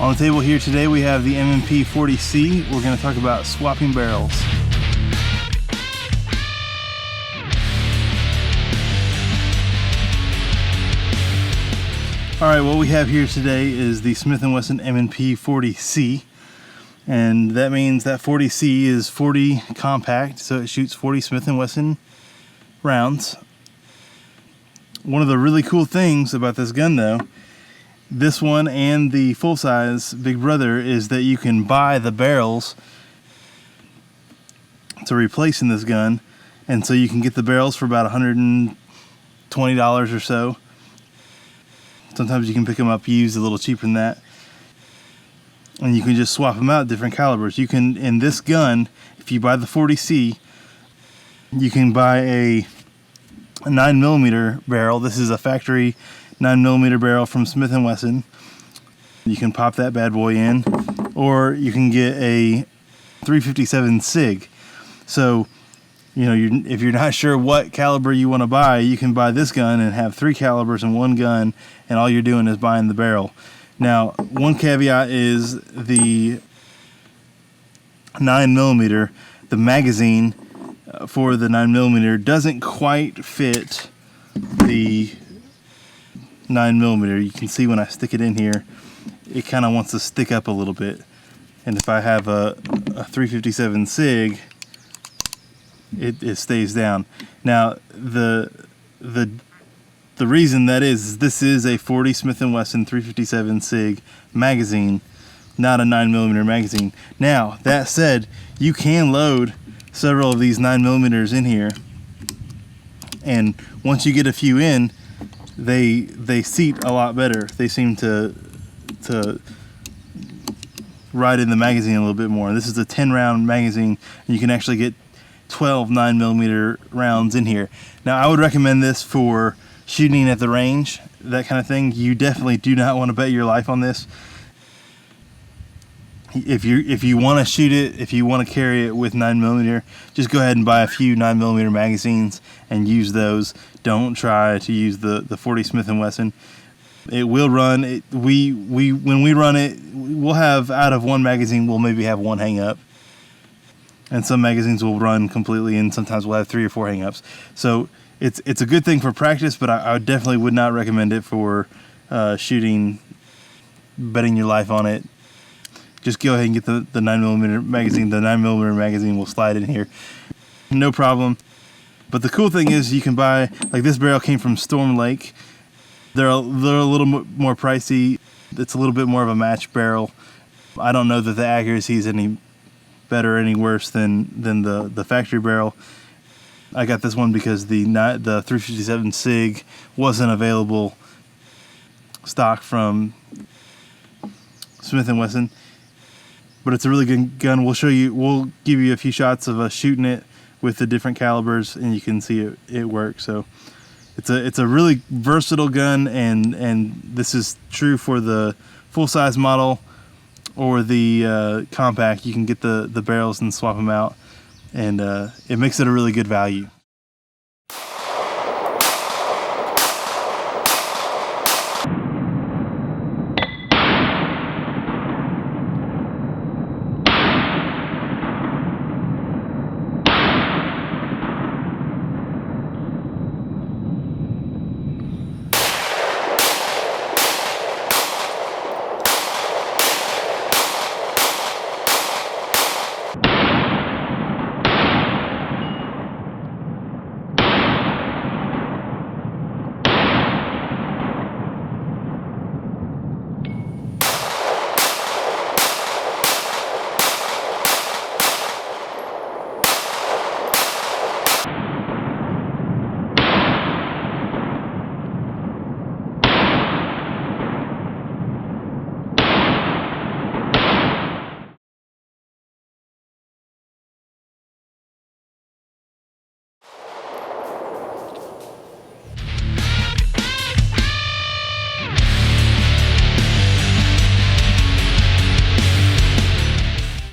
On the table here today we have the M&P 40C. We're going to talk about swapping barrels. Alright, what we have here today is the Smith & Wesson M&P 40C. And that means that 40C is 40 compact, so it shoots 40 Smith & Wesson rounds. One of the really cool things about this gun though, this one and the full-size Big Brother, is that you can buy the barrels to replace in this gun, and so you can get the barrels for about $120 or so. Sometimes you can pick them up used a little cheaper than that, and you can just swap them out different calibers. You can, in this gun, if you buy the 40C, you can buy a 9mm barrel. This is a factory 9mm barrel from Smith & Wesson. You can pop that bad boy in, or you can get a 357 SIG. So, you know, if you're not sure what caliber you want to buy, you can buy this gun and have 3 calibers in one gun, and all you're doing is buying the barrel. Now, one caveat is the 9mm, the magazine for the 9mm doesn't quite fit the 9mm. You can see when I stick it in here, it kind of wants to stick up a little bit. And if I have a 357 SIG, it stays down. Now, the reason that is this is a 40 Smith & Wesson 357 SIG magazine, not a 9mm magazine. Now, that said, you can load several of these 9mm in here, and once you get a few in, they seat a lot better. They seem to ride in the magazine a little bit more. This is a 10-round magazine, and you can actually get 12 9mm rounds in here. Now, I would recommend this for shooting at the range, that kind of thing. You definitely do not want to bet your life on this. If you want to shoot it, if you want to carry it with 9mm, just go ahead and buy a few 9mm magazines and use those. Don't try to use the 40 Smith & Wesson. It will run. When we run it, we'll have, out of one magazine, we'll maybe have one hang up. And some magazines will run completely, and sometimes we'll have 3 or 4 hang-ups. So it's a good thing for practice, but I definitely would not recommend it for shooting, betting your life on it. Just go ahead and get the 9mm magazine. The 9mm magazine will slide in here, no problem. But the cool thing is you can buy, like this barrel came from Storm Lake. They're a little more pricey. It's a little bit more of a match barrel. I don't know that the accuracy is any better or any worse than the factory barrel. I got this one because the 357 SIG wasn't available stock from Smith & Wesson. But it's a really good gun. We'll give you a few shots of us shooting it with the different calibers, and you can see it works. So it's a really versatile gun, and this is true for the full-size model or the compact. You can get the barrels and swap them out, and it makes it a really good value.